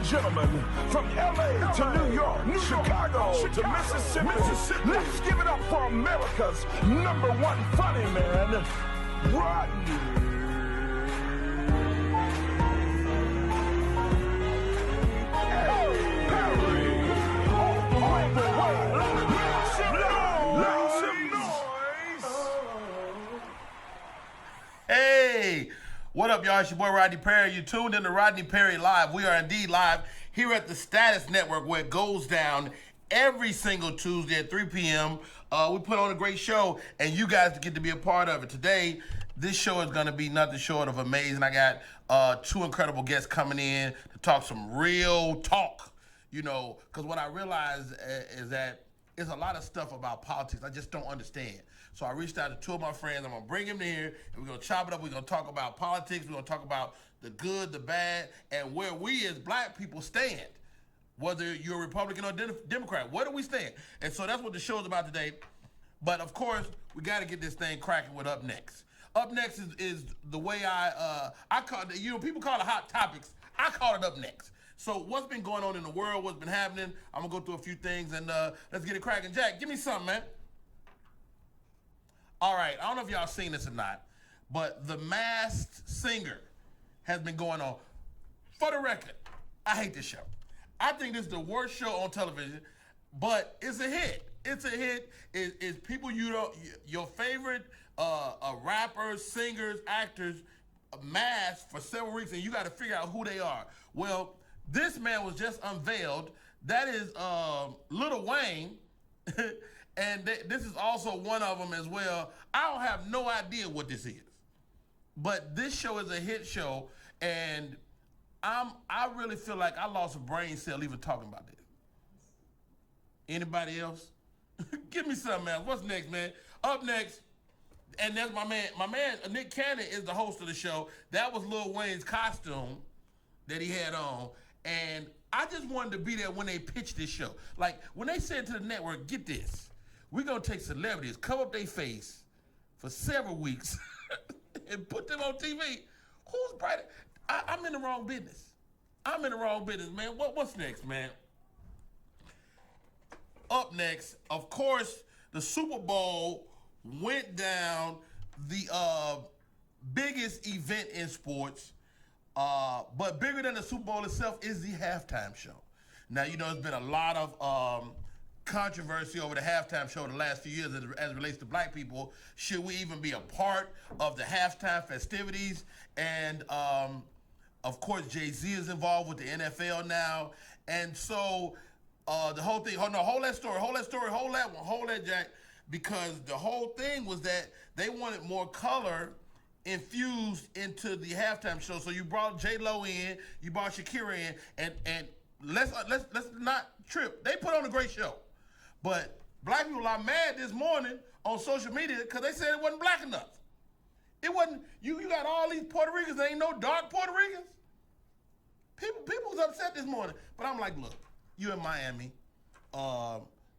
and gentlemen, from LA to New York, Chicago to Mississippi, let's give it up for America's #1 funny man, Rodney. Hey, what up, y'all? It's your boy Rodney Perry. You tuned in to Rodney Perry Live. We are indeed live here at the Status Network, where it goes down every single Tuesday at 3 p.m. We put on a great show, and you guys get to be a part of it. Today, this show is going to be nothing short of amazing. I got two incredible guests coming in to talk some real talk, you know, because what I realized is that there's a lot of stuff about politics I just don't understand. So I reached out to two of my friends. I'm going to bring them here, and we're going to chop it up. We're going to talk about politics. We're going to talk about the good, the bad, and where we as black people stand, whether you're a Republican or Democrat. Where do we stand? And so that's what the show is about today. But, of course, we got to get this thing cracking with Up Next. Up Next is the way I call it, you know, people call it Hot Topics. I call it Up Next. So what's been going on in the world, what's been happening, I'm going to go through a few things, and let's get it cracking. Jack, give me something, man. All right, I don't know if y'all seen this or not, but The Masked Singer has been going on. For the record, I hate this show. I think this is the worst show on television, but it's a hit. It's a hit. It's people you know, your favorite rappers, singers, actors, masked for several weeks, and you got to figure out who they are. Well, this man was just unveiled. That is Lil Wayne. And this is also one of them as well. I don't have no idea what this is, but this show is a hit show, and I really feel like I lost a brain cell even talking about this. Anybody else? Give me something else. What's next, man? Up next, and that's my man. My man Nick Cannon is the host of the show. That was Lil Wayne's costume that he had on, and I just wanted to be there when they pitched this show. Like when they said to the network, "Get this. We're going to take celebrities, cover up their face for several weeks and put them on TV." Who's bright? I'm in the wrong business. I'm in the wrong business, man. What's next, man? Up next, of course, the Super Bowl went down, the biggest event in sports, but bigger than the Super Bowl itself is the halftime show. Now, you know, there's been a lot of controversy over the halftime show the last few years as it relates to black people. Should we even be a part of the halftime festivities? And of course, Jay-Z is involved with the NFL now. And so the whole thing, hold that story, hold that, Jack, because the whole thing was that they wanted more color infused into the halftime show. So you brought J-Lo in, you brought Shakira in, and let's not trip. They put on a great show. But black people are mad this morning on social media because they said it wasn't black enough. It wasn't, you got all these Puerto Ricans, there ain't no dark Puerto Ricans. People was upset this morning. But I'm like, look, you in Miami,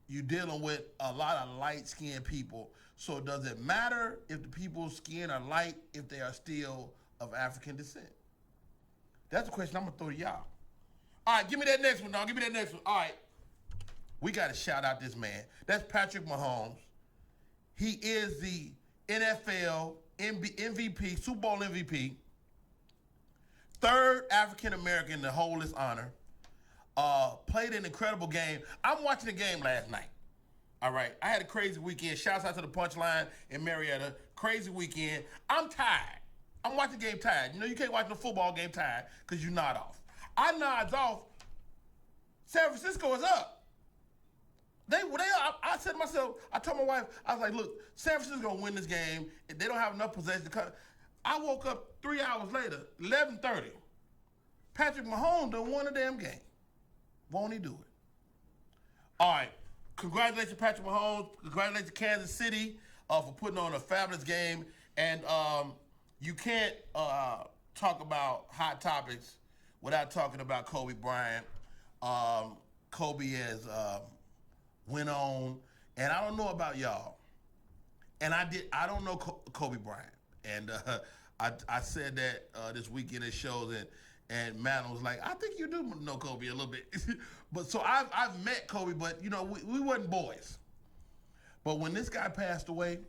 you dealing with a lot of light-skinned people. So does it matter if the people's skin are light if they are still of African descent? That's a question I'm going to throw to y'all. All right, give me that next one, dog. Give me that next one. All right. We got to shout out this man. That's Patrick Mahomes. He is the NFL MVP, Super Bowl MVP. Third African-American to hold this honor. Played an incredible game. I'm watching the game last night. All right. I had a crazy weekend. Shouts out to the Punchline in Marietta. Crazy weekend. I'm tired. I'm watching the game tired. You know, you can't watch the football game tired because you nod off. I nods off. San Francisco is up. I said to myself, I told my wife, I was like, look, San Francisco's going to win this game. If they don't have enough possession to cut. I woke up 3 hours later, 11:30. Patrick Mahomes done won the damn game. Won't he do it? All right. Congratulations, Patrick Mahomes. Congratulations, Kansas City, for putting on a fabulous game. And you can't talk about hot topics without talking about Kobe Bryant. Kobe has went on, and I don't know about y'all, and I don't know Kobe Bryant, and I said that this weekend it shows, And Madeline was like, I think you do know Kobe a little bit. But so I've met Kobe, but you know, we wasn't boys. But when this guy passed away,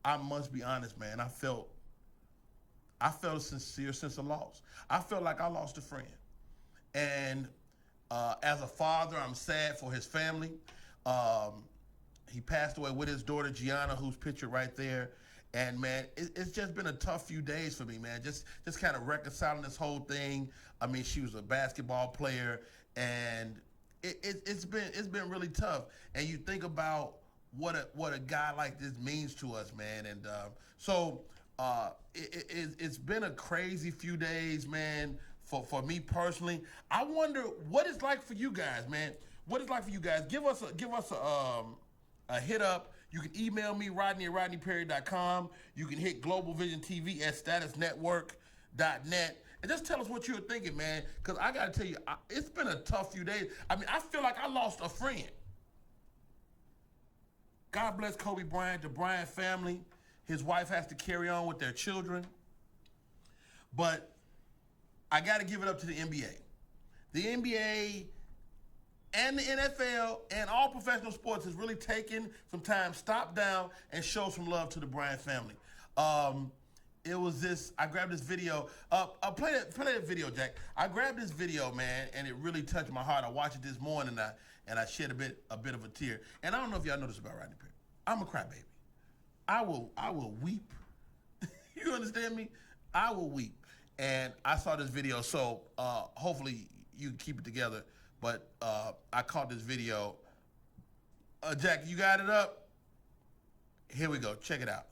I must be honest, man, I felt a sincere sense of loss. I felt like I lost a friend. And as a father, I'm sad for his family. He passed away with his daughter Gianna, who's pictured right there. And man, it's just been a tough few days for me, man. Just kind of reconciling this whole thing. I mean, she was a basketball player, and it's been really tough. And you think about what a guy like this means to us, man. And it's been a crazy few days, man. For me personally, I wonder what it's like for you guys, man. What it's like for you guys. Give us a hit up. You can email me, Rodney at RodneyPerry.com. You can hit Global Vision TV at statusnetwork.net. And just tell us what you're thinking, man. Because I got to tell you, it's been a tough few days. I mean, I feel like I lost a friend. God bless Kobe Bryant, the Bryant family. His wife has to carry on with their children. But I got to give it up to the NBA. The NBA and the NFL and all professional sports has really taken some time, stop down, and show some love to the Bryant family. It was this, I grabbed this video. Play that video, Jack. I grabbed this video, man, and it really touched my heart. I watched it this morning, and I shed a bit of a tear. And I don't know if y'all know this about Rodney Perry. I'm a crybaby. I will weep. You understand me? I will weep. And I saw this video, so hopefully you can keep it together. But I caught this video. Jack, you got it up? Here we go. Check it out.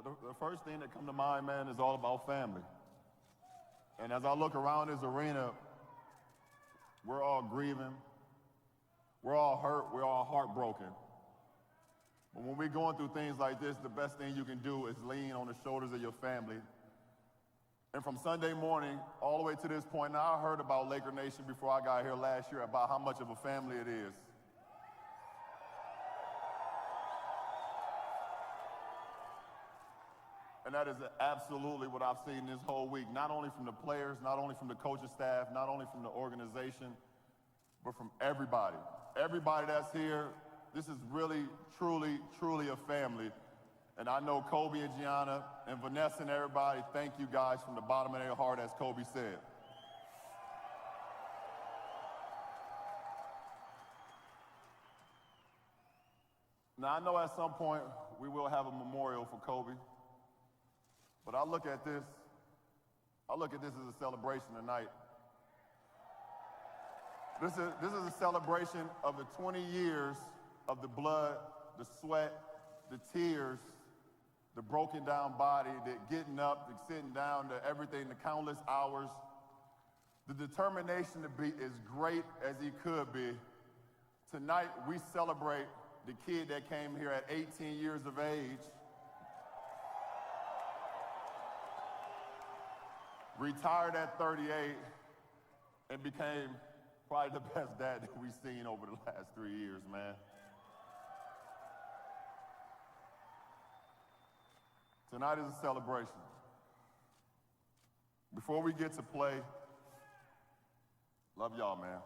The first thing that comes to mind, man, is all about family. And as I look around this arena, we're all grieving. We're all hurt. We're all heartbroken. But when we're going through things like this, the best thing you can do is lean on the shoulders of your family. And from Sunday morning all the way to this point, now I heard about Laker Nation before I got here last year about how much of a family it is. And that is absolutely what I've seen this whole week, not only from the players, not only from the coaching staff, not only from the organization, but from everybody. Everybody that's here, this is really, truly, truly a family. And I know Kobe and Gianna and Vanessa and everybody, thank you guys from the bottom of their heart, as Kobe said. Now, I know at some point we will have a memorial for Kobe, but I look at this as a celebration tonight. This is a celebration of the 20 years of the blood, the sweat, the tears, the broken down body, the getting up, the sitting down, the everything, the countless hours, the determination to be as great as he could be. Tonight, we celebrate the kid that came here at 18 years of age, retired at 38, and became probably the best dad that we've seen over the last 3 years, man. Tonight is a celebration. Before we get to play, love y'all, man.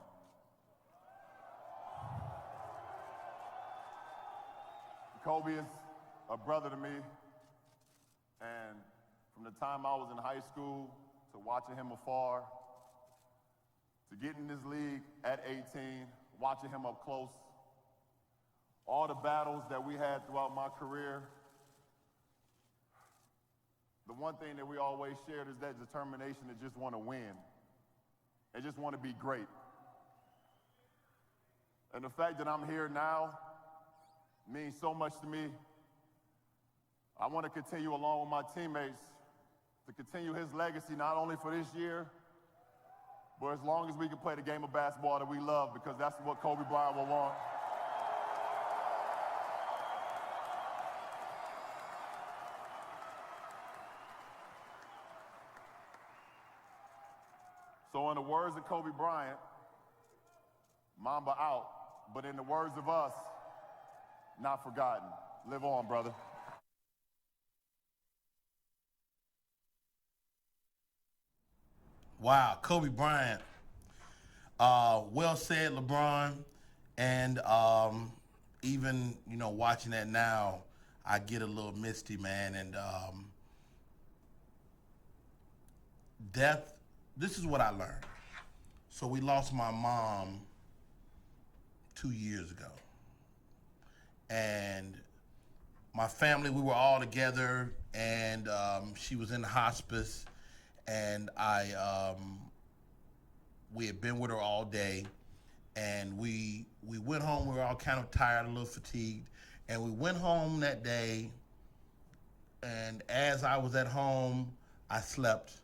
Kobe is a brother to me, and from the time I was in high school to watching him afar, to getting in this league at 18, watching him up close, all the battles that we had throughout my career, the one thing that we always shared is that determination to just want to win and just want to be great. And the fact that I'm here now means so much to me. I want to continue along with my teammates to continue his legacy, not only for this year, but as long as we can play the game of basketball that we love, because that's what Kobe Bryant will want. So in the words of Kobe Bryant, Mamba out, but in the words of us, not forgotten. Live on, brother. Wow, Kobe Bryant. Well said, LeBron. And even, watching that now, I get a little misty, man. And death, this is what I learned. So we lost my mom 2 years ago. And my family, we were all together, and she was in hospice, and we had been with her all day, and we went home. We were all kind of tired, a little fatigued, and we went home that day, and as I was at home, I slept,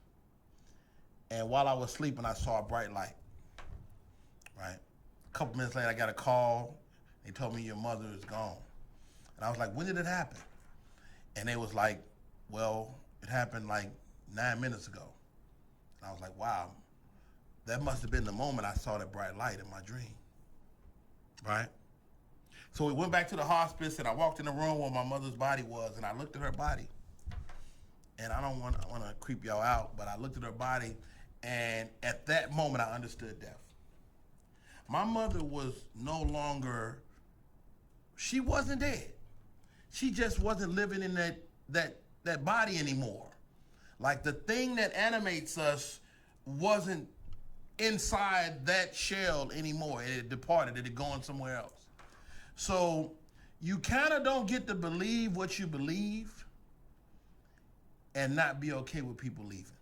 and while I was sleeping, I saw a bright light, right? A couple minutes later, I got a call. They told me your mother is gone. And I was like, when did it happen? And they was like, well, it happened like 9 minutes ago. And I was like, wow, that must have been the moment I saw that bright light in my dream, right? So we went back to the hospice, and I walked in the room where my mother's body was, and I looked at her body. And I don't want to creep y'all out, but I looked at her body, and at that moment, I understood death. My mother was no longer, she wasn't dead. She just wasn't living in that body anymore. Like the thing that animates us wasn't inside that shell anymore. It had departed, it had gone somewhere else. So you kind of don't get to believe what you believe and not be okay with people leaving.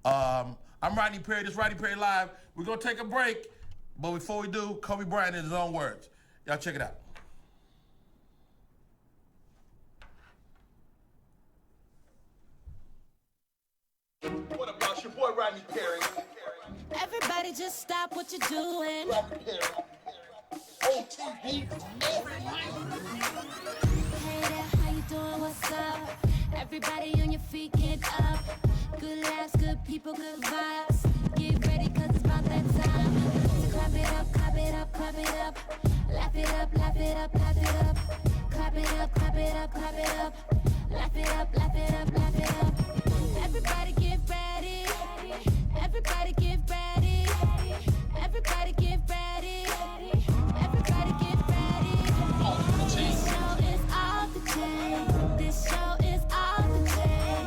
I'm Rodney Perry, this is Rodney Perry Live. We're gonna take a break, but before we do, Kobe Bryant in his own words. Y'all check it out. What about your boy Rodney Perry? Everybody just stop what you're doing. Rodney Perry. On TV every night. Hey there, how you doing? What's up? Everybody on your feet, get up. Good laughs, good people, good vibes. Get ready, cause it's about that time. So clap it up, clap it up, clap it up. Laugh it up, laugh it up, laugh it up. Clap it up, clap it up, clap it up. Laugh it up, laugh it up, laugh it up. Everybody get ready. Everybody get ready. Everybody get ready. Everybody get ready. This show is off the chain. This show is off the chain.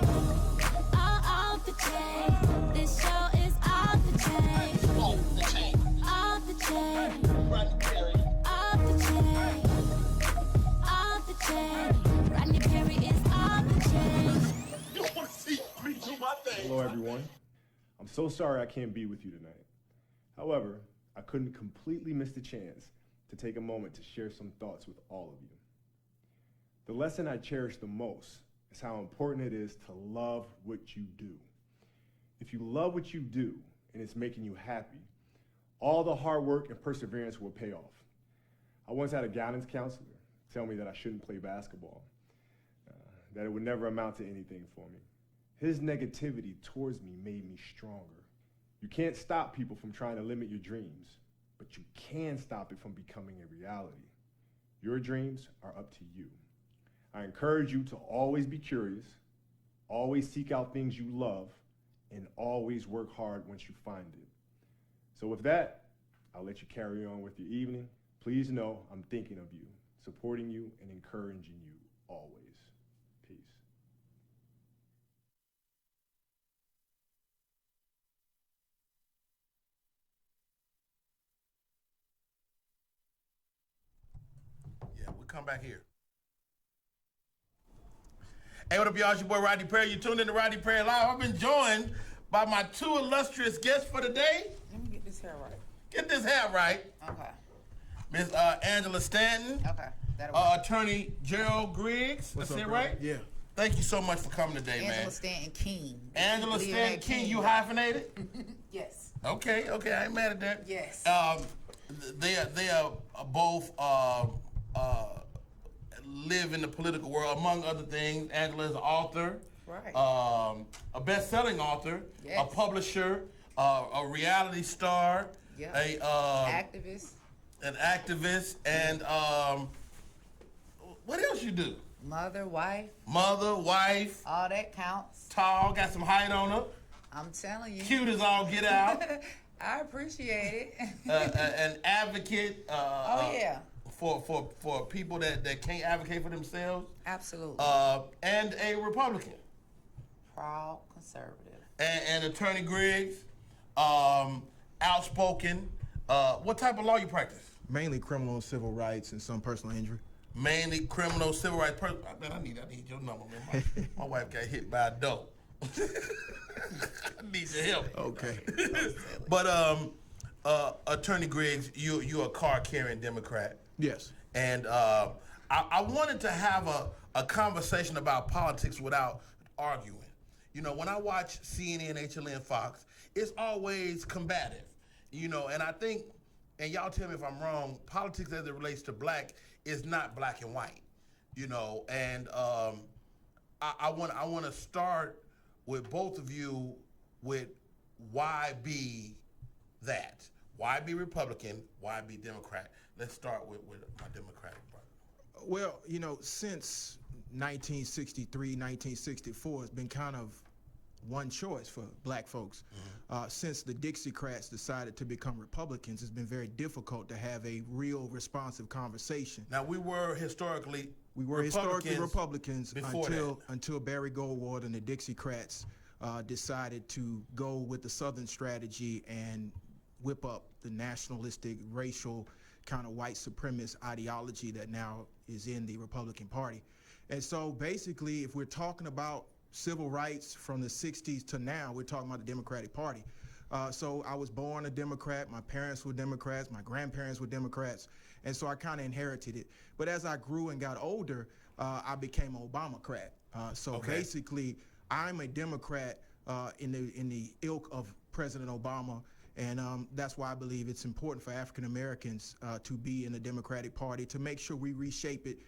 All off the chain. This show is off the chain. Off the chain. Off the chain. Rodney Perry. Off the chain. Off the chain. Rodney Perry is off the chain. You want to see me do my thing? Hello, everyone. I'm so sorry I can't be with you tonight. However, I couldn't completely miss the chance to take a moment to share some thoughts with all of you. The lesson I cherish the most is how important it is to love what you do. If you love what you do and it's making you happy, all the hard work and perseverance will pay off. I once had a guidance counselor tell me that I shouldn't play basketball, that it would never amount to anything for me. His negativity towards me made me stronger. You can't stop people from trying to limit your dreams, but you can stop it from becoming a reality. Your dreams are up to you. I encourage you to always be curious, always seek out things you love, and always work hard once you find it. So with that, I'll let you carry on with your evening. Please know I'm thinking of you, supporting you, and encouraging you always. Peace. Yeah, we'll come back here. Hey, what up, y'all? It's your boy Rodney Perry. You tuned in to Rodney Perry Live. I've been joined by my two illustrious guests for the day. Let me get this hair right. Get this hair right. Okay. Miss Angela Stanton. Okay. That'll work. Attorney Gerald Griggs. What's That's up, it, bro? right? Yeah. Thank you so much for coming today, Angela man. Stanton King. Angela Leave Stanton that King, you out. hyphenated? Yes. Okay, I ain't mad at that. Yes. They are both live in the political world, among other things. Angela is an author, Right. A best-selling author, Yes. a publisher, a reality star, Yeah. Activist, an activist, and what else you do? Mother, wife, Mother, wife, all that counts. tall, got some height on her. I'm telling you. Cute as all get out. I appreciate it. An advocate. Oh yeah. For people that can't advocate for themselves. Absolutely. And a Republican. Proud conservative. And Attorney Griggs, outspoken. What type of law you practice? Mainly criminal and civil rights and some personal injury. Mainly criminal, civil rights. I need your number, man. My wife got hit by a dope. I need your help. Okay. But Attorney Griggs, you're a card-carrying Democrat. Yes. And I wanted to have a conversation about politics without arguing. You know, when I watch CNN, HLN, Fox, it's always combative. You know, and I think, and y'all tell me if I'm wrong, politics as it relates to black is not black and white. You know, and I want to start with both of you with why be that? Why be Republican? Why be Democrat? Let's start with my Democratic brother. Well, you know, since 1963, 1964, it's been kind of one choice for black folks. Since the Dixiecrats decided to become Republicans, it's been very difficult to have a real responsive conversation. Now, we were historically Republicans before until Barry Goldwater and the Dixiecrats decided to go with the Southern strategy and whip up the nationalistic, racial, kind of white supremacist ideology that now is in the Republican Party. And so basically, if we're talking about civil rights from the 60s to now, we're talking about the Democratic Party. So I was born a Democrat, my parents were Democrats, my grandparents were Democrats, and so I kind of inherited it. But as I grew and got older, I became an Obamacrat. Basically, I'm a Democrat in the ilk of President Obama, and that's why I believe it's important for African Americans to be in the Democratic Party, to make sure we reshape it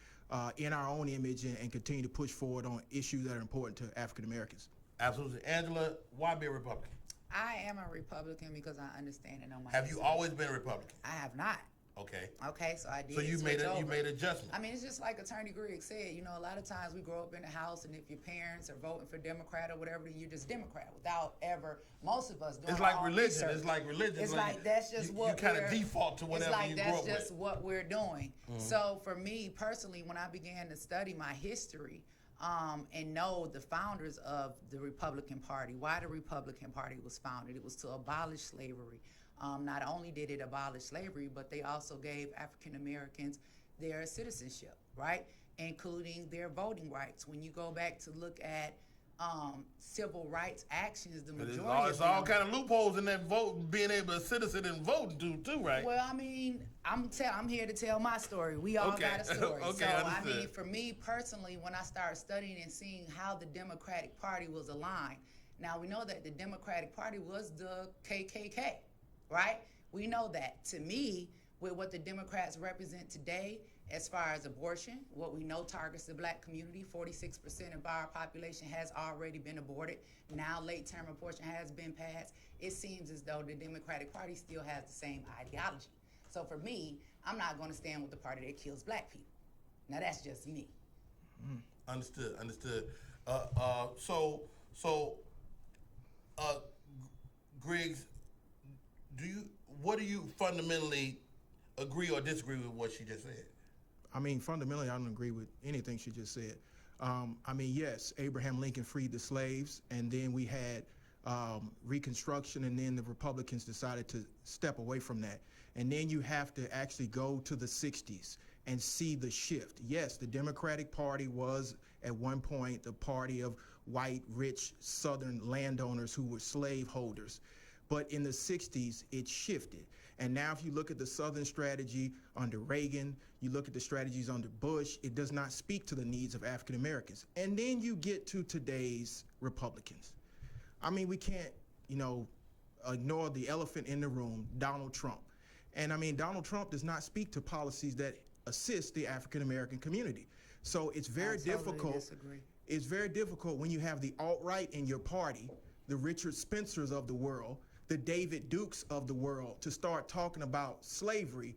in our own image and continue to push forward on issues that are important to African Americans. Absolutely. Angela, why be a Republican? I am a Republican because I understand and know my Have you history. always been a Republican? I have not. Okay. Okay, so I did. So you made switch adjustments. I mean, it's just like Attorney Griggs said. You know, a lot of times we grow up in the house, and if your parents are voting for Democrat or whatever, then you're just Democrat without ever. Most of us doing It's our like own religion. research. It's like religion. It's like that's just what you kind of we're- default to whatever it's like you that's grew up just with. what we're doing. So for me personally, when I began to study my history and know the founders of the Republican Party, why the Republican Party was founded, it was to abolish slavery. Not only did it abolish slavery, but they also gave African Americans their citizenship, right? Including their voting rights. When you go back to look at civil rights actions, the majority It's all kind of loopholes in that vote, being able to citizen and vote too, right? Well, I mean, I'm here to tell my story. We all got a story. Okay, so, understood. I mean, for me personally, when I started studying and seeing how the Democratic Party was aligned, now we know that the Democratic Party was the KKK, right? We know that. To me, with what the Democrats represent today, as far as abortion, what we know targets the black community, 46% of our population has already been aborted. Now late-term abortion has been passed. It seems as though the Democratic Party still has the same ideology. So for me, I'm not going to stand with the party that kills black people. Now that's just me. Understood. Griggs, what do you fundamentally agree or disagree with what she just said? I mean, fundamentally, I don't agree with anything she just said. I mean, yes, Abraham Lincoln freed the slaves, and then we had Reconstruction, and then the Republicans decided to step away from that. And then you have to actually go to the 60s and see the shift. Yes, the Democratic Party was at one point the party of white, rich Southern landowners who were slaveholders. But in the 60s, it shifted. And now if you look at the Southern strategy under Reagan, you look at the strategies under Bush, it does not speak to the needs of African Americans. And then you get to today's Republicans. I mean, we can't, ignore the elephant in the room, Donald Trump. And I mean, Donald Trump does not speak to policies that assist the African American community. So it's very difficult. Disagree. It's very difficult when you have the alt-right in your party, the Richard Spencers of the world, the David Dukes of the world, to start talking about slavery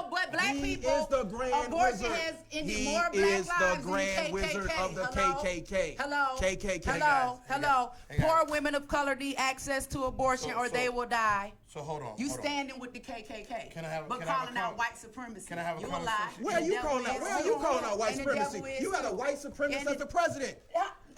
No, but black He people, is the grand abortion wizard. has ended He more black is the lives grand than the KKK. wizard of the Hello? KKK. Hello. KKK. Hello. Hey, guys. Hello. Hey, guys. Poor women of color need access to abortion or they will die. So hold on. You hold on. standing with the KKK, Can I have- but can I have a calling out con- white supremacy. Can I have a You a lie. conversation? Where are The you devil calling out? is- Where are you calling out white and the devil supremacy? is You got a too. white supremacist And as the president.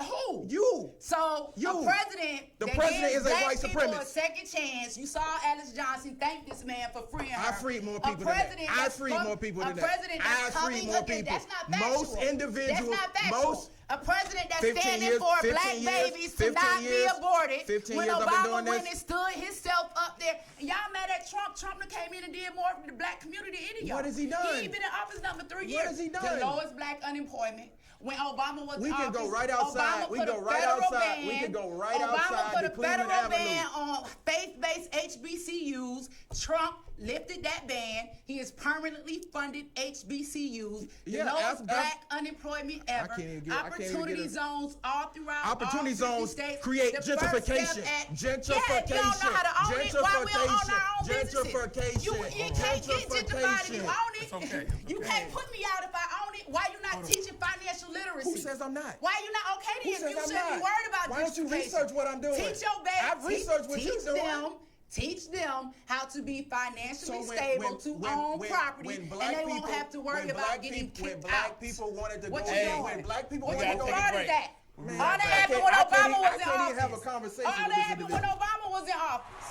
Who? You. So You. a president. The that president gives is a black white people supremacist. A second chance. You saw Alice Johnson thank this man for freeing her. I freed more A people than that. president I that's freed more people than A that. president I that's freed coming more against. people. That's not factual. Most individuals- That's not factual. most- A president that's 15 standing years- for 15 black years- babies to 15 not years- be aborted. 15 when years I've been Obama doing went this. and stood himself up there, and y'all mad at Trump. Trump done came in and did more for the black community than any of y'all. What has he done? He ain't been in office number 3 What years. has he done? The lowest black unemployment. When Obama was We in can office, go right outside. Obama We put go a right federal outside. ban. We can go right Obama outside put to a Cleveland federal Avenue. ban on faith-based HBCUs. Trump lifted that ban. He has permanently funded HBCUs. The Yeah, lowest black unemployment ever. can't even get- I can't even Opportunity get it. zones all throughout Opportunity all 50 zones states. create The first gentrification. step at- Gentrification. Yeah, if you don't know how to own it, why we don't own our own businesses? Gentrification. You can't get gentrified if you own it. It's okay. You can't put me out if I own it. Why you not teaching financial literacy? Who says I'm not? Why you not okay Who then? says You I'm shouldn't be not? worried about Why don't you gentrification. research what I'm doing? Teach your baby. I've researched what you're doing. Teach them how to be financially So stable to own property, when and black they won't people- have to worry when about black getting people- kicked when black out. people wanted to What go you in, doing? when black people What wanted you to go started break. that? Man, All that I happened can't- when I can't Obama even- was I in can't even office. have a conversation All with that this happened when individual. Obama was in office.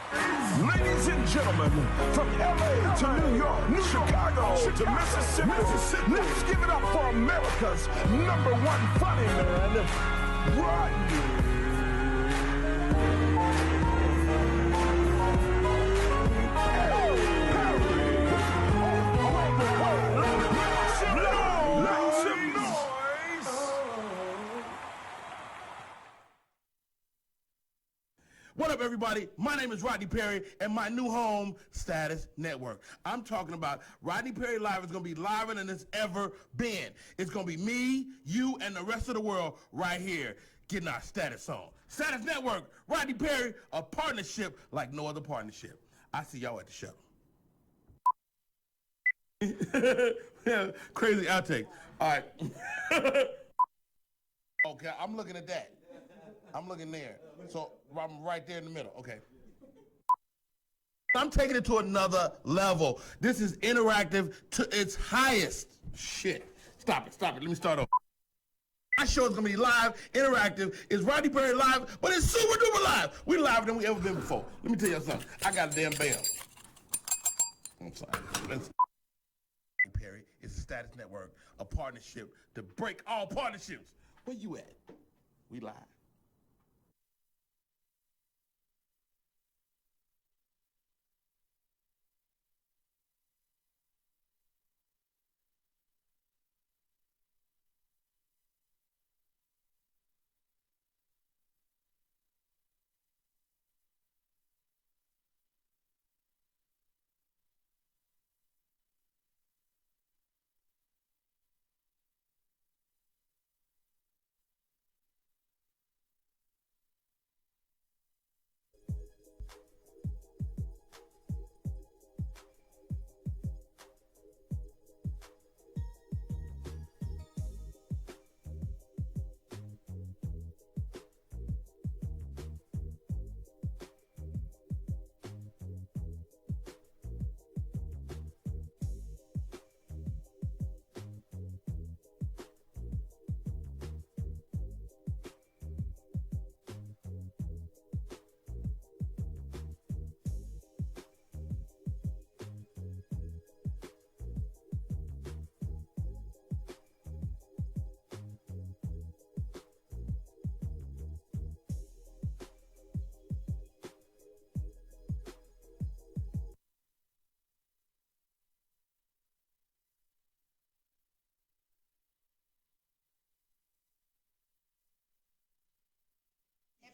Ladies and gentlemen, from LA to New York, Chicago to Mississippi, let's give it up for America's #1 funny man, Rodney. Make some noise. What up, everybody? My name is Rodney Perry, and my new home, Status Network. I'm talking about Rodney Perry Live is going to be liver than it's ever been. It's going to be me, you, and the rest of the world right here getting our status on. Status Network, Rodney Perry, a partnership like no other partnership. I see y'all at the show. Yeah, crazy outtake. All right. Okay, I'm looking at that. I'm looking there. So I'm right there in the middle. Okay. I'm taking it to another level. This is interactive to its highest. Shit. Stop it. Let me start over. My show is gonna be live, interactive. It's Rodney Perry Live, but it's super duper live. We're live than we ever been before. Let me tell you something. I got a damn bell. I'm sorry. Perry is the Status Network, a partnership to break all partnerships. Where you at? We live.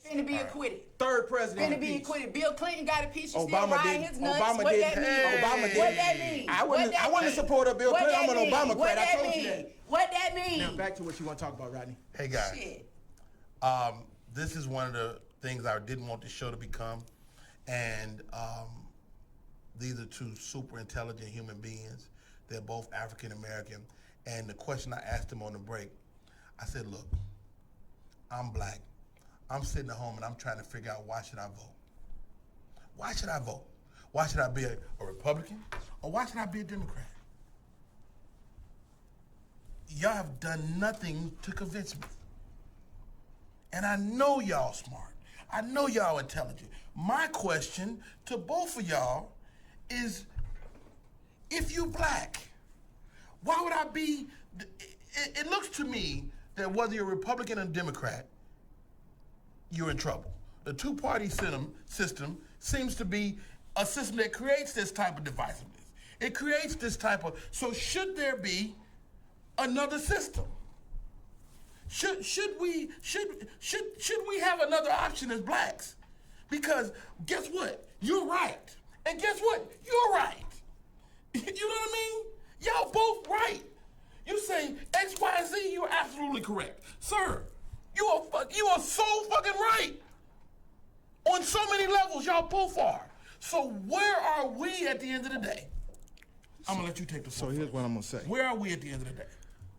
Finna be acquitted. Third president. Finna be acquitted. Bill Clinton got a piece. You still Obama riding did. his nuts. Obama What did. that mean? Obama did. What that mean? I What that wasn't a mean? supporter of Bill What Clinton. I'm that an mean? Obama What crat. I that told you mean? that. What that mean? Now back to what you want to talk about, Rodney. Hey, guys. Shit. This is one of the things I didn't want the show to become. And these are two super intelligent human beings. They're both African American. And the question I asked them on the break, I said, look, I'm black. I'm sitting at home and I'm trying to figure out why should I vote? Why should I vote? Why should I be a Republican? Or why should I be a Democrat? Y'all have done nothing to convince me. And I know y'all smart. I know y'all intelligent. My question to both of y'all is, if you black, why would I be, it looks to me that whether you're Republican or Democrat, you're in trouble. The two-party system seems to be a system that creates this type of divisiveness. It creates this type of, so should there be another system? Should we have another option as blacks? Because guess what? You're right. And guess what? You're right. You know what I mean? Y'all both right. You say X, Y, and Z, you're absolutely correct. Sir, you are so fucking right. On so many levels, y'all both are. So where are we at the end of the day? I'm gonna let you take the floor. So here's what I'm gonna say. Where are we at the end of the day?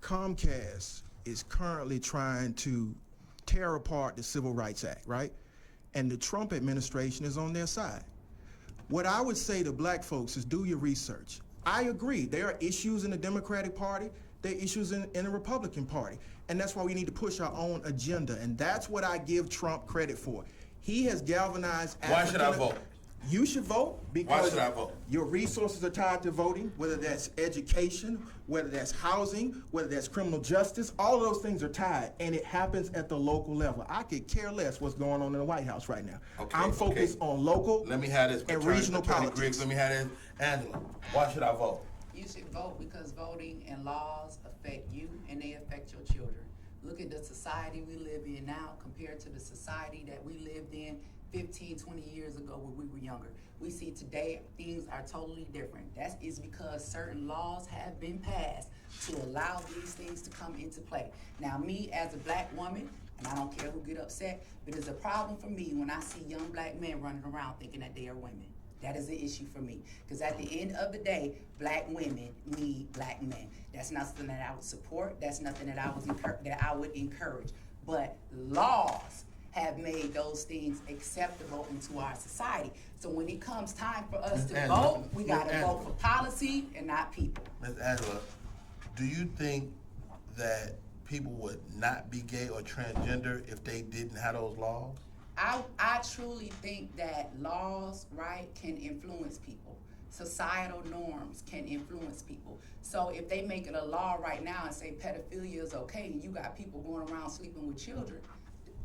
Comcast is currently trying to tear apart the Civil Rights Act, right? And the Trump administration is on their side. What I would say to black folks is do your research. I agree, there are issues in the Democratic Party, there are issues in the Republican Party, and that's why we need to push our own agenda, and that's what I give Trump credit for. He has galvanized Why should I vote? You should vote because Why should I vote? Your resources are tied to voting, whether that's education, whether that's housing, whether that's criminal justice, all of those things are tied, and it happens at the local level. I could care less what's going on in the White House right now. Okay, I'm focused on local Let me have this. and regional politics. Griggs, let me have this. Angela, why should I vote? You should vote because voting and laws affect you and they affect your children. Look at the society we live in now compared to the society that we lived in 15, 20 years ago when we were younger. We see today things are totally different. That is because certain laws have been passed to allow these things to come into play. Now me as a black woman, and I don't care who get upset, but it's a problem for me when I see young black men running around thinking that they are women. That is an issue for me. Because at the end of the day, black women need black men. That's not something that I would support. That's nothing that I would encourage. But laws have made those things acceptable into our society. So when it comes time for us to vote, we gotta vote for policy and not people. Ms. Angela, do you think that people would not be gay or transgender if they didn't have those laws? I truly think that laws, right, can influence people. Societal norms can influence people. So if they make it a law right now and say pedophilia is okay, and you got people going around sleeping with children,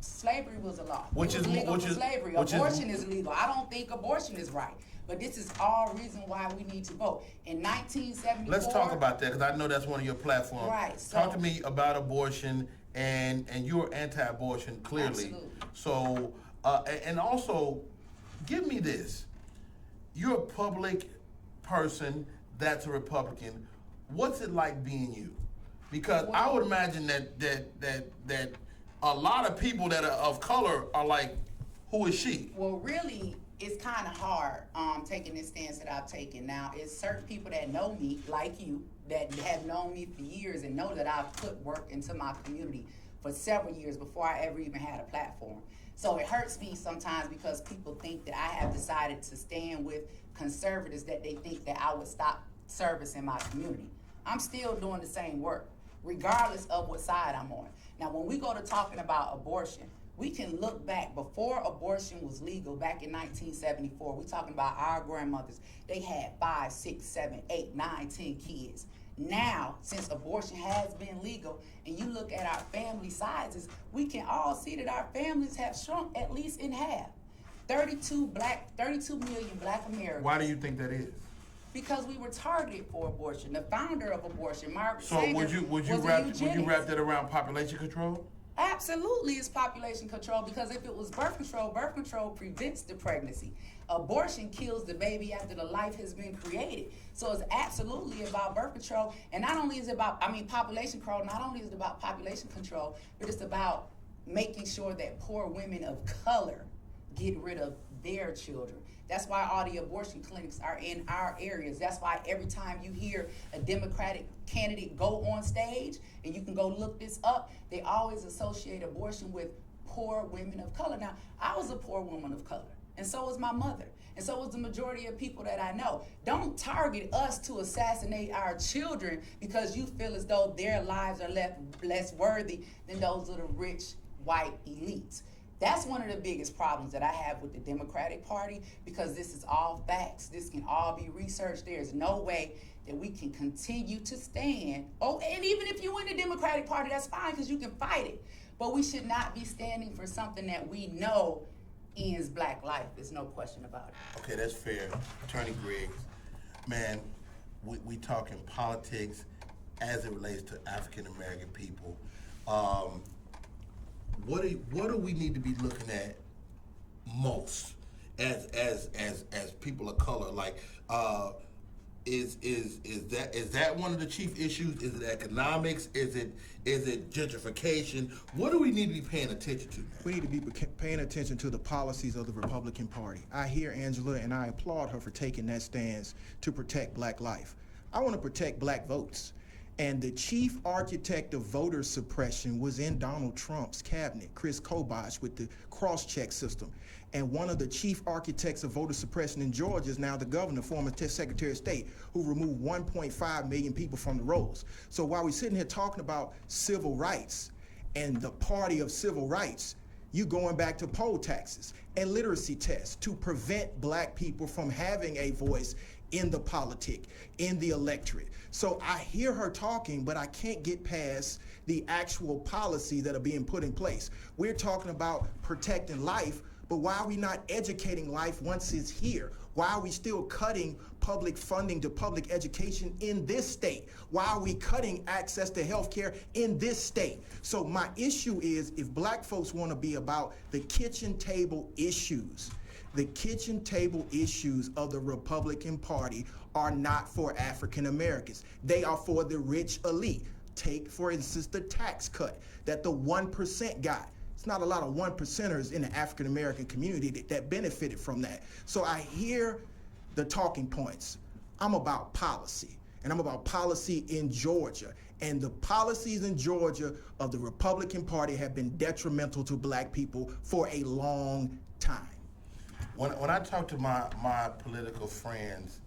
slavery was a law. Which is legal which for is slavery. Abortion is legal. I don't think abortion is right. But this is all reason why we need to vote. In 1974. Let's talk about that because I know that's one of your platforms. Right. Talk to me about abortion and you're anti-abortion clearly. Absolutely. So and also give me this. You're a public person that's a Republican. What's it like being you? Because I would imagine that a lot of people that are of color are like, who is she? Well, really, it's kind of hard taking this stance that I've taken. Now, it's certain people that know me, like you, that have known me for years and know that I've put work into my community for several years before I ever even had a platform. So it hurts me sometimes because people think that I have decided to stand with conservatives, that they think that I would stop service in my community. I'm still doing the same work, regardless of what side I'm on. Now, when we go to talking about abortion, we can look back before abortion was legal back in 1974. We're talking about our grandmothers. They had 5, 6, 7, 8, 9, 10 kids. Now, since abortion has been legal, and you look at our family sizes, we can all see that our families have shrunk at least in half. 32 million black Americans. Why do you think that is? Because we were targeted for abortion. The founder of abortion, Margaret So Sanger, would you was a wrap eugenist. that around population control? Absolutely, it's population control, because if it was birth control prevents the pregnancy. Abortion kills the baby after the life has been created. So it's absolutely about birth control. And not only is it about, population control, not only is it about population control, but it's about making sure that poor women of color get rid of their children. That's why all the abortion clinics are in our areas. That's why every time you hear a Democratic candidate go on stage, and you can go look this up, they always associate abortion with poor women of color. Now, I was a poor woman of color, and so was my mother, and so was the majority of people that I know. Don't target us to assassinate our children because you feel as though their lives are less worthy than those of the rich white elites. That's one of the biggest problems that I have with the Democratic Party, because this is all facts. This can all be researched. There's no way that we can continue to stand. Oh, and even if you win the Democratic Party, that's fine, because you can fight it. But we should not be standing for something that we know ends black life. There's no question about it. Okay, that's fair. Attorney Griggs, man, we talking politics as it relates to African American people. What do we need to be looking at most as people of color? Like, is that one of the chief issues? Is it economics? Is it gentrification? What do we need to be paying attention to, man? We need to be paying attention to the policies of the Republican Party. I hear Angela, and I applaud her for taking that stance to protect black life. I want to protect black votes. And the chief architect of voter suppression was in Donald Trump's cabinet, Chris Kobach, with the cross-check system. And one of the chief architects of voter suppression in Georgia is now the governor, former Secretary of State, who removed 1.5 million people from the rolls. So while we're sitting here talking about civil rights and the party of civil rights, you going back to poll taxes and literacy tests to prevent black people from having a voice in the politic, in the electorate. So I hear her talking, but I can't get past the actual policies that are being put in place. We're talking about protecting life, but why are we not educating life once it's here? Why are we still cutting public funding to public education in this state? Why are we cutting access to health care in this state? So my issue is, if black folks want to be about the kitchen table issues, the kitchen table issues of the Republican Party are not for African Americans. They are for the rich elite. Take, for instance, the tax cut that the 1% got. It's not a lot of 1%ers in the African American community that benefited from that. So I hear the talking points. I'm about policy, and I'm about policy in Georgia. And the policies in Georgia of the Republican Party have been detrimental to black people for a long time. When I talk to my political friends,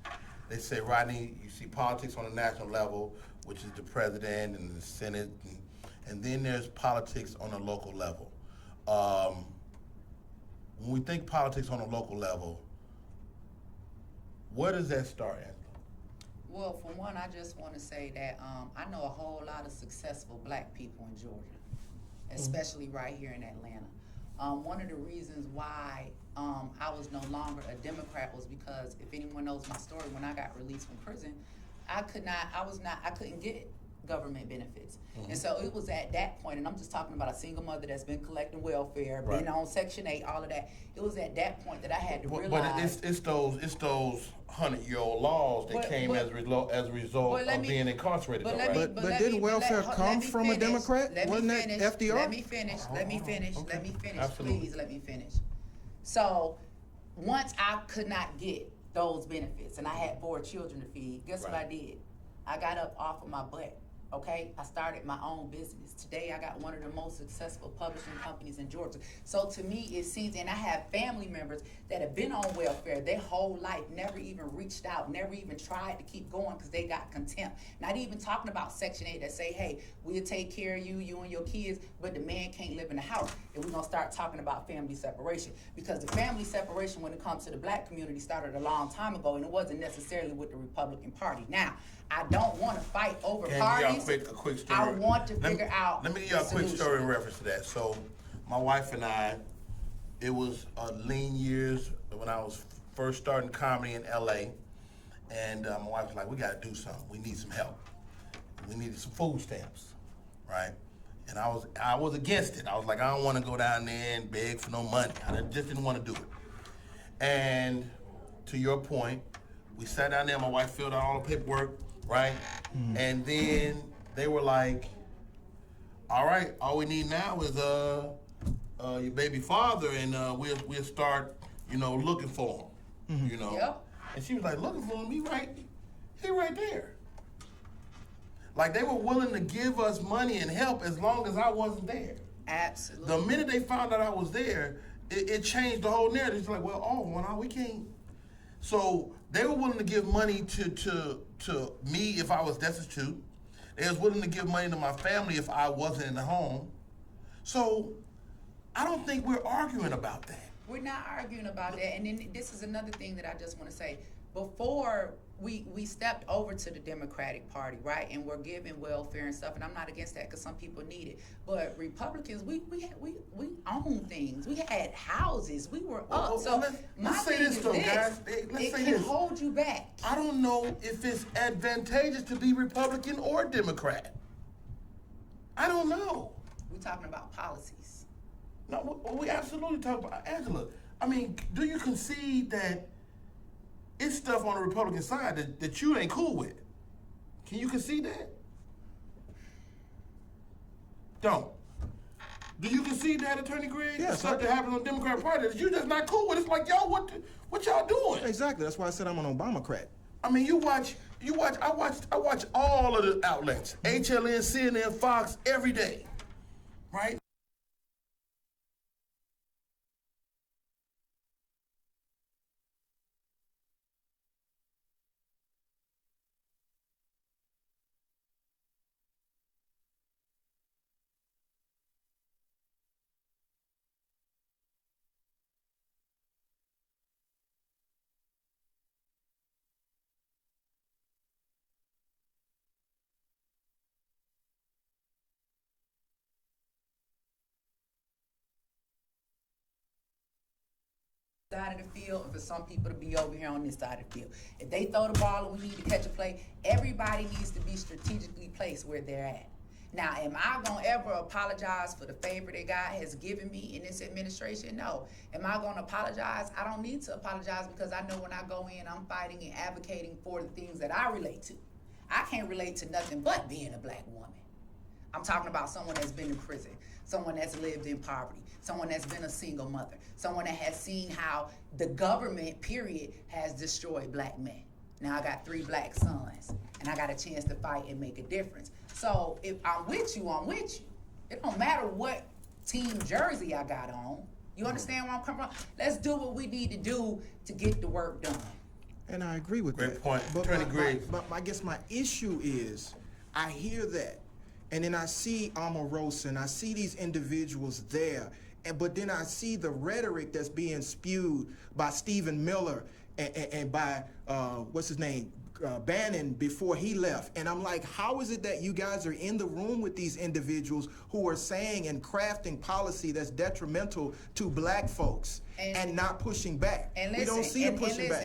they say, Rodney, you see politics on a national level, which is the president and the Senate, and then there's politics on a local level. When we think politics on a local level, where does that start, Angela? Well, for one, I just want to say that I know a whole lot of successful black people in Georgia, especially right here in Atlanta. One of the reasons why I was no longer a Democrat was because, if anyone knows my story, when I got released from prison, I couldn't get government benefits. And so it was at that point, and I'm just talking about a single mother that's been collecting welfare, been on Section 8, all of that. It was at that point that I had to realize. But it's those 100-year-old laws that came as a result of being incarcerated. But didn't welfare come from a Democrat? Wasn't that FDR? Let me finish. Absolutely. Please let me finish. So once I could not get those benefits and I had 4 children to feed, guess what I did? I got up off of my butt. Okay, I started my own business. Today, I got one of the most successful publishing companies in Georgia. So to me, it seems, and I have family members that have been on welfare their whole life, never even reached out, never even tried to keep going because they got contempt. Not even talking about Section 8 that say, hey, we'll take care of you, you and your kids, but the man can't live in the house. And we're gonna start talking about family separation, because the family separation when it comes to the black community started a long time ago, and it wasn't necessarily with the Republican Party. Now, I don't want to fight over parties. A quick story. I want to figure out. Let me give you a quick story in reference to that. So, my wife and I, it was lean years when I was first starting comedy in LA, and my wife was like, "We got to do something. We need some help. We needed some food stamps, right?" And I was against it. I was like, I don't want to go down there and beg for no money. I just didn't want to do it. And to your point, we sat down there. My wife filled out all the paperwork. Right? And then they were like, all right, all we need now is your baby father, and we'll start, looking for him. Yep. And she was like, looking for him? He right there. Like, they were willing to give us money and help as long as I wasn't there. Absolutely. The minute they found out I was there, it changed the whole narrative. It's like, we can't. So they were willing to give money to me if I was destitute. They was willing to give money to my family if I wasn't in the home. So I don't think we're arguing about that. We're not arguing about that. And then this is another thing that I just want to say. Before we stepped over to the Democratic Party, right? And we're giving welfare and stuff. And I'm not against that because some people need it. But Republicans, we own things. We had houses. We were up. So let's say this, though, guys. Let's it say can this. hold you back. I don't know if it's advantageous to be Republican or Democrat. I don't know. We're talking about policies. No, we absolutely talk about Angela. I mean, do you concede that it's stuff on the Republican side that you ain't cool with? Can you concede that? Don't. Do you concede that, Attorney Greg? Yes. Stuff that happens on the Democratic Party that you just not cool with. It's like, y'all, what y'all doing? Exactly. That's why I said I'm an Obamacrat. I mean, I watch all of the outlets, HLN, CNN, Fox, every day, right? Side of the field, and for some people to be over here on this side of the field. If they throw the ball and we need to catch a play, everybody needs to be strategically placed where they're at. Now, am I gonna ever apologize for the favor that God has given me in this administration? No. Am I gonna apologize? I don't need to apologize because I know when I go in, I'm fighting and advocating for the things that I relate to. I can't relate to nothing but being a black woman. I'm talking about someone that's been in prison, someone that's lived in poverty, someone that's been a single mother, someone that has seen how the government, period, has destroyed black men. Now I got 3 black sons, and I got a chance to fight and make a difference. So if I'm with you, I'm with you. It don't matter what team jersey I got on. You understand where I'm coming from? Let's do what we need to do to get the work done. And I agree with that. Great point. But Attorney Greg. I guess my issue is, I hear that, and then I see Omarosa, and I see these individuals there, but then I see the rhetoric that's being spewed by Stephen Miller and by, what's his name, Bannon before he left. And I'm like, how is it that you guys are in the room with these individuals who are saying and crafting policy that's detrimental to black folks and not pushing back? And we don't see them pushing back.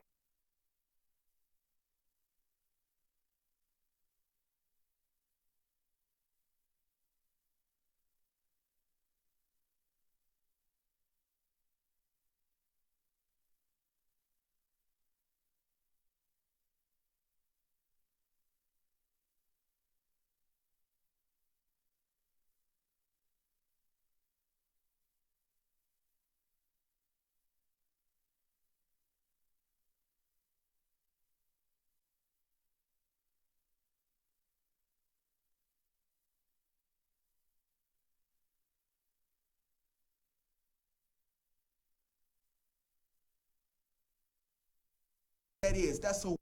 That is, that's so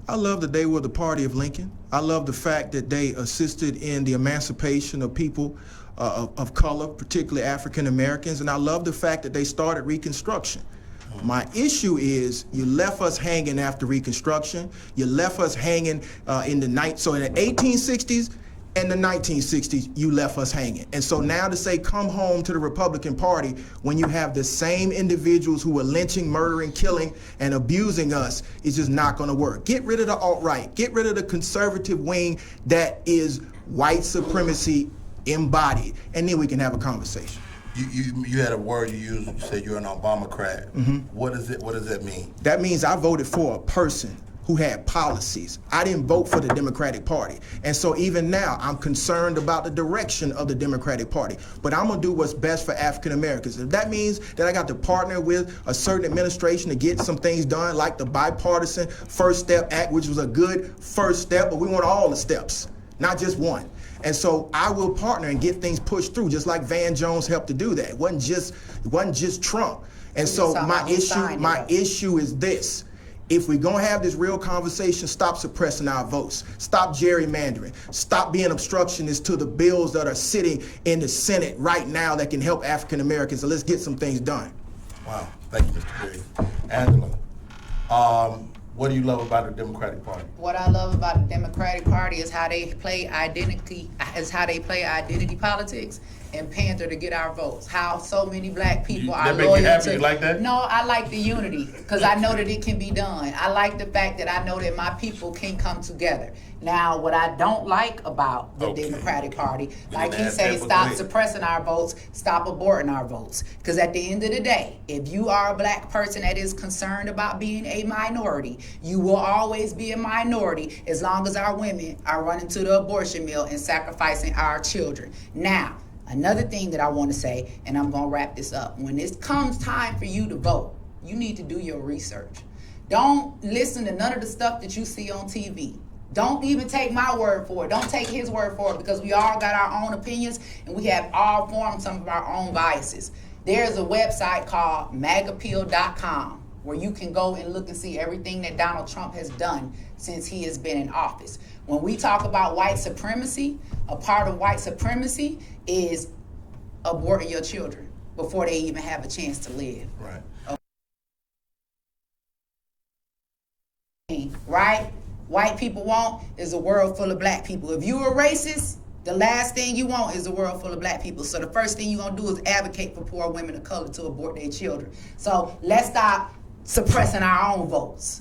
I love that they were the party of Lincoln. I love the fact that they assisted in the emancipation of people of color, particularly African Americans, and I love the fact that they started Reconstruction. My issue is you left us hanging after Reconstruction. You left us hanging in the 1860s and the 1960s, you left us hanging. And so now to say come home to the Republican Party when you have the same individuals who are lynching, murdering, killing, and abusing us is just not gonna work. Get rid of the alt-right. Get rid of the conservative wing that is white supremacy embodied, and then we can have a conversation. You had a word you used. You said you're an Obamacrat. Mm-hmm. What does that mean? That means I voted for a person who had policies. I didn't vote for the Democratic Party. And so even now, I'm concerned about the direction of the Democratic Party. But I'm gonna do what's best for African Americans. If that means that I got to partner with a certain administration to get some things done, like the Bipartisan First Step Act, which was a good first step, but we want all the steps, not just one. And so I will partner and get things pushed through, just like Van Jones helped to do that. It wasn't just Trump. And so my issue is this. If we're gonna have this real conversation, stop suppressing our votes. Stop gerrymandering. Stop being obstructionists to the bills that are sitting in the Senate right now that can help African Americans. So let's get some things done. Wow, thank you, Mr. Green. Angela, what do you love about the Democratic Party? What I love about the Democratic Party is how they play identity politics and pander to get our votes. How so many black people are loyal to. You like that? No, I like the unity because I know that it can be done. I like the fact that I know that my people can come together. Now, what I don't like about the Democratic Party, like you say, stop suppressing our votes, stop aborting our votes. Because at the end of the day, if you are a black person that is concerned about being a minority, you will always be a minority as long as our women are running to the abortion mill and sacrificing our children. Now, another thing that I want to say, and I'm going to wrap this up. When it comes time for you to vote, you need to do your research. Don't listen to none of the stuff that you see on TV. Don't even take my word for it. Don't take his word for it, because we all got our own opinions and we have all formed some of our own biases. There's a website called magappeal.com where you can go and look and see everything that Donald Trump has done since he has been in office. When we talk about white supremacy, a part of white supremacy is aborting your children before they even have a chance to live. Right. Okay. Right? White people want is a world full of black people. If you're a racist, the last thing you want is a world full of black people. So the first thing you're gonna do is advocate for poor women of color to abort their children. So let's stop suppressing our own votes.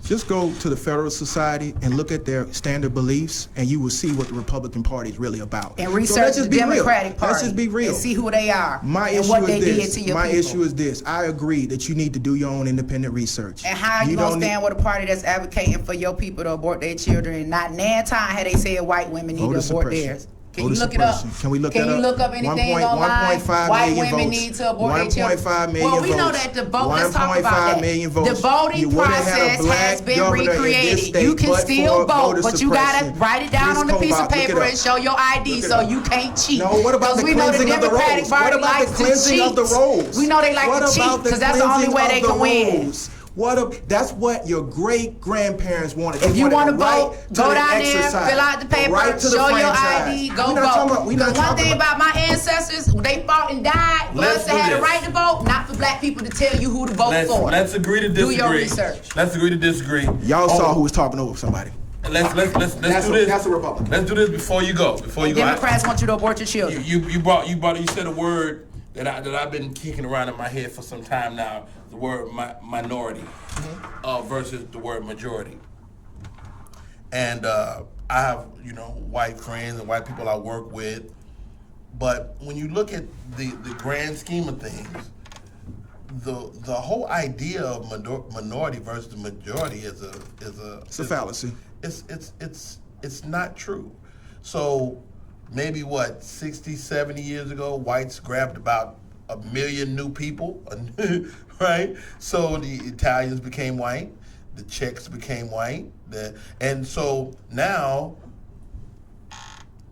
Just go to the Federalist Society and look at their standard beliefs, and you will see what the Republican Party is really about. And research the Democratic Party. Let's just be real. And see who they are. My and issue what is they this. did to your My people. issue is this. I agree that you need to do your own independent research. And how are you gonna stand with a party that's advocating for your people to abort their children, and not nan time had they said white women need to abort theirs? Can you look it up? Can we look that up? Can you look up anything online? 1.5 White million women votes. need to abort their children. 1.5 million Well, we know votes. that the vote. Let's talk about 1.5 that. million votes. The voting process has been recreated. You can still vote, but you gotta write it down on a piece of paper and show your ID so you can't cheat. No, what about the cleansing of the rolls? What about the cleansing of the rolls? We know they like to cheat because that's the only way they can win. That's what your great-grandparents wanted. If you want to vote, go down there, fill out the paper, show your ID, go vote. Because one thing about my ancestors, they fought and died for us to have the right to vote, not for black people to tell you who to vote for. Let's agree to disagree. Do your research. Let's agree to disagree. Y'all saw who was talking over somebody. Let's do this. That's a Republican. Let's do this before you go. Democrats want you to abort your children. You said a word that I've been kicking around in my head for some time now. The word minority versus the word majority. And I have, white friends and white people I work with. But when you look at the grand scheme of things, the whole idea of minority versus the majority is a fallacy. It's not true. So maybe 60, 70 years ago, whites grabbed about 1 million new people, right? So the Italians became white, the Czechs became white, and so now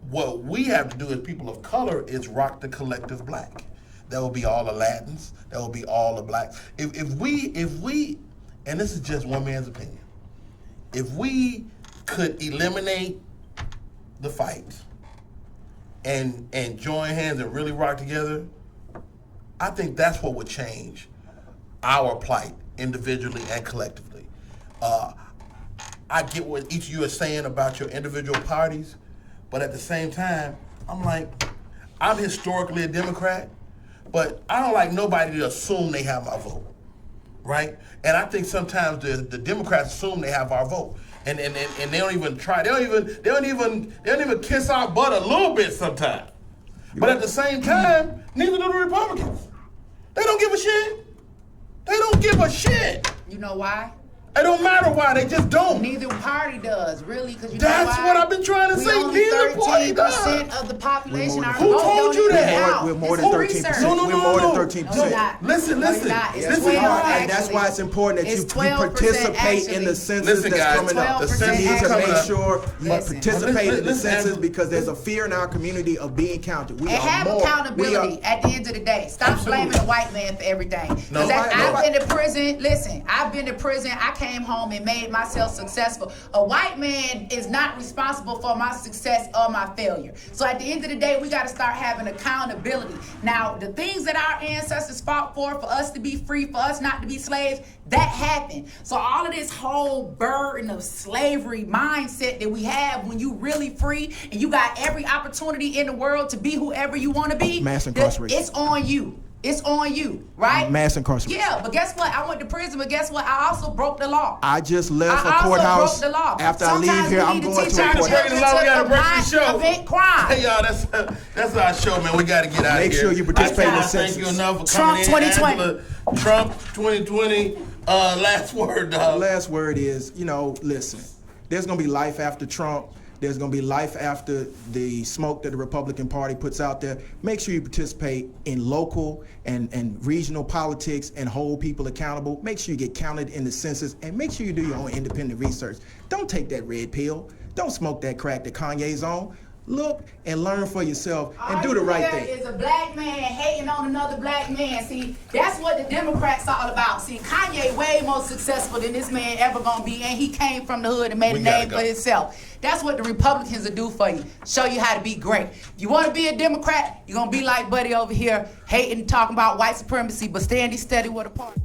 what we have to do as people of color is rock the collective black. That will be all the Latins, that will be all the blacks. If we, and this is just one man's opinion, if we could eliminate the fights and join hands and really rock together, I think that's what would change our plight individually and collectively. I get what each of you are saying about your individual parties, but at the same time, I'm like, I'm historically a Democrat, but I don't like nobody to assume they have my vote, right? And I think sometimes the Democrats assume they have our vote, and they don't even try. They don't even kiss our butt a little bit sometimes. But at the same time, neither do the Republicans. They don't give a shit. They don't give a shit. You know why? It don't matter why, they just don't. Neither party does, really, because you That's know why? what I've been trying to say. Neither party does. 13% of the population are Who told you that? We're more than 13%. No. We're more than 13%. No, you're not. Listen. No, you're not. It's This is 12, why. And that's why it's important that you It's 12% participate in the actually. census Listen, that's guys, coming up. 12% You need to coming make up. sure you Listen. participate in the Listen, census Angela. because there's a fear in our community of being counted. We And are have more. accountability at the end of the day. Stop Absolutely. blaming the white man for everything. No, Because no. I've been to prison. Listen, I've been to prison. I came home and made myself successful. A white man is not responsible for my success or my failure. So at the end of the day, we got to start having accountability. Now, the things that our ancestors fought for us to be free, for us not to be slaves, that happened. So all of this whole burden of slavery mindset that we have when you really free and you got every opportunity in the world to be whoever you want to be, Mass incarceration. it's on you. It's on you, right? Mass incarceration. Yeah, but guess what? I went to prison, but guess what? I also broke the law. I just left I a also courthouse. broke the law. After I Sometimes leave here, we I'm need going teach to a our courthouse. children We gotta to break the show. prevent crime. Hey y'all, that's our show, man. We gotta get out Make of here. sure you participate in the Thank you census. enough for Trump coming in. 2020. Angela, Trump 2020. Last word, The dog. last word is, listen, there's going to be life after Trump. There's going to be life after the smoke that the Republican Party puts out there. Make sure you participate in local and regional politics and hold people accountable. Make sure you get counted in the census, and make sure you do your own independent research. Don't take that red pill. Don't smoke that crack that Kanye's on. Look and learn for yourself and do the right thing. Is a black man hating on another black man. See, that's what the Democrats are all about. See, Kanye way more successful than this man ever gonna be, and he came from the hood and made a name for himself. That's what the Republicans will do for you. Show you how to be great. If you want to be a Democrat, you're gonna be like Buddy over here, hating, talking about white supremacy, but standing steady with a party.